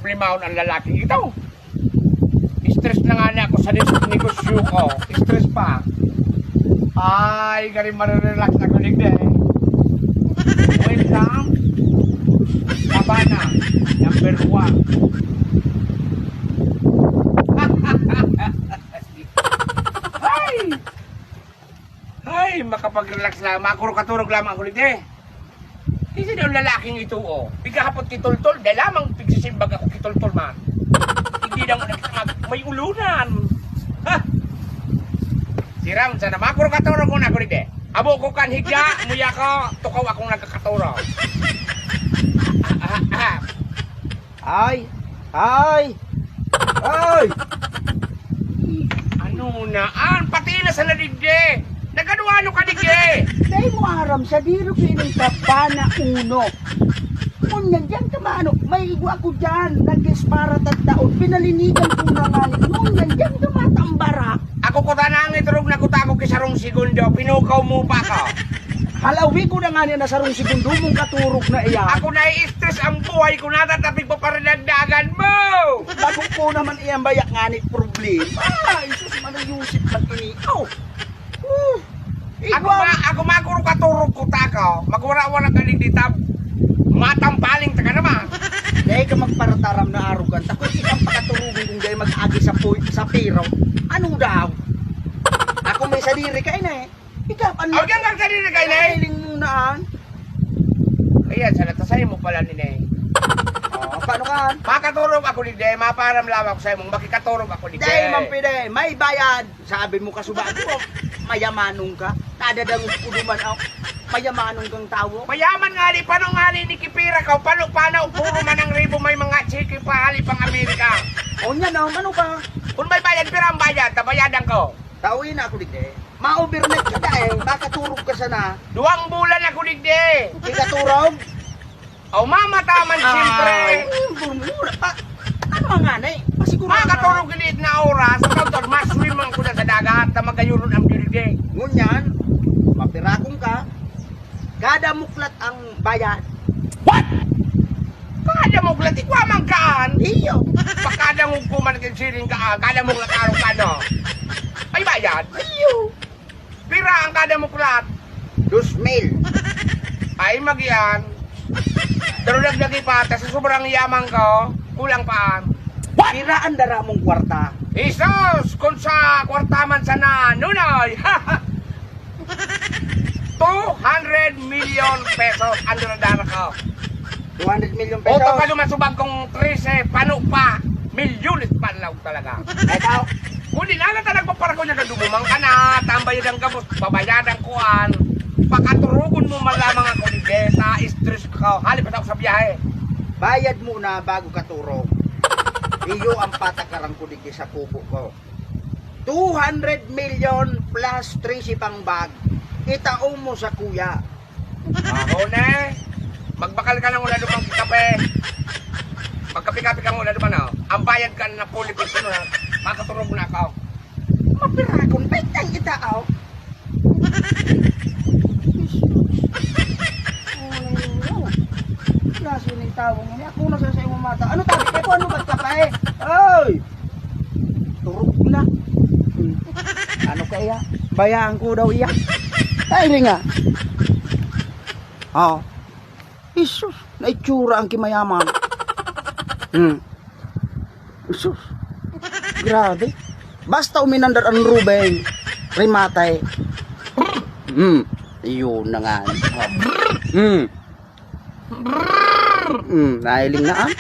problema ang lalaki ito. Stress na nga na ako sa negosyo ko. Stress pa. Ay, galing marirelax na ko ligde. Wait lang. Sabana, number 1. Ay, makapag-relax lang. Makurong-katurog lamang ako ligde. Hindi daw lalaking ito, oh. Pigkahapot kitultol, dahil lamang pigsisimbag ako kitultol man. Hindi daw may ulunan. Ha? Siram, sana makurong-katurog ko na ako ligde. Abo ko kan higya, muya ko, tukaw akong nagkakaturog. Ay! Ay! Ay! Ano naan? Pati na sa nadigde. Naganuano ka digde? Dahil mo aram sa diro pinita pa na uno. Ngunyan dyan ka maano, may igwa ko dyan, nag-espara taon, pinalinigan ko na nga. Ngunyan dyan ka matambara. Ako ko tanang iturog na kutako kisarong segundo, pinukaw mo pa ka. Halawi ko na nga niya nasarong segundo mong katurog na iya. Ako na-i-stress ang buhay ko na tatapig pa pa rin ang dagan mo. Bago po naman iyang bayak nga ni problema. Isus manayusip man ini. Ako maguro katurog ko tako. Magwara-wara ka din dito. Matampaling ta ka naman. Dahil ka magparataram na arugan. Ako isang pakaturugin kung dahil mag-agi sa piro. Ano daw? Ako may sadiri ka na eh. Ikaw, ano? Huwag kang magsalita kay Nay. Kahiling mo naan. Ayan, sa natasay mo pala ni Nay. Paano ka? Makaturog ako ni Day, maparam lamang ako sa'yo mong makikaturog ako ni Day. Dahil mampide, may bayad. Sabi mo kasubaan ko, mayamanong ka. Tadadangog ko duman ako. Mayamanong kang tao. Mayaman nga ni, paano nga ni Kipira ka? Paano, puro man ang ribo may mga chiki pa hali pang Amerika. O niya na, ano ka? Kung may bayad, pira ang bayad, tabayadan ko. Tawin na ako dito. Ma-overnight ka dahil, makaturog ka sana. 2 bulan ako digde. Ikaturog? O mamataman siyempre. Mura pa. Ano nga na eh? Pasiguro Makatulog gilit na oras, ang maswim ang kuna sa dagat, na magayuron ang digde. Ngunyan, mapirakong ka, kada muklat ang bayad. What? Kada mo kulat, ikwamang kaan. Iyo. Pagkada mo kuman ng siring kaan, kada mo kulat araw ka no. Ay bayad. Iyo. Pira ang kada mo kulat. 2,000. Ay magiyan. Pero nagdagi pa, tas sobrang yaman ko, kulang paan. Pira ang dara mong kwarta. Isos, kung sa kwartaman sana, nunoy. 200 million pesos ang dara ko. 200 million Oto pesos. ka lumasubag kong 13, paano pa? Milyones pa lang talaga. Ikaw, Kundi na talaga para ko niya na dumumang ka na, tambayad ang gabos, babayadan ko an. Pakaturugon mo malamang ako ni Beta, stress ko, halipat ako sa biyahe. bayad muna bago ka turog. Iyo ang patakaran ko dito sa kubo ko. 200 million plus 3 pang bag. Itaong mo sa kuya. Ako na, magbakal ka ng una dumang kape. Magkapi-kapi ka muna duman oh. Ang bayad ka na puli ko na, makaturog na ako. Mapirakon, betang itaaw. Naso ng tawong ini. Ako na sa iyo mata. Ano tabi? Eko ano ba't ka pa eh? Oy! Turog na. Ano kaya? Bayaan ko daw iya. Ay, nga. Oh. Isus, naitsura ang kimayaman. Isus. Grabe. Basta uminandar ang Ruben. Rimatay. Yun na nga. Nahiling na ah.